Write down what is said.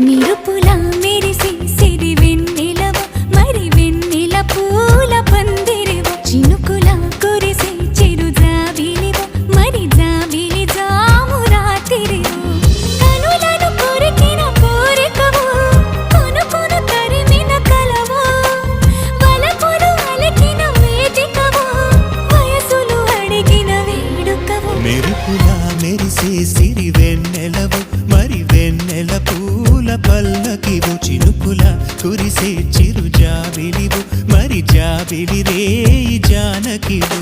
నిరుపులా మెరిసి సిరి వెన్నెలవు మరి వెన్నెల పూల పందిరివు చినుకులా కురిసి చిరు జాబిలివు మరి జాబిలి జాము రాత్రివు కనులను కొరికిన కోరికవు కొనుకొను తరిమిన కలవు వలపులు అలికిన వేదికవు వయసులు అడిగిన వేడుకవు మెరుపులా మెరిసే సిరి వెన్నెలవు మరి వెన్నెల పూల పల్లకివు చినుకుల కురిసే చిరు జాబిలివు మరి జాబిలి రేయి జానకివు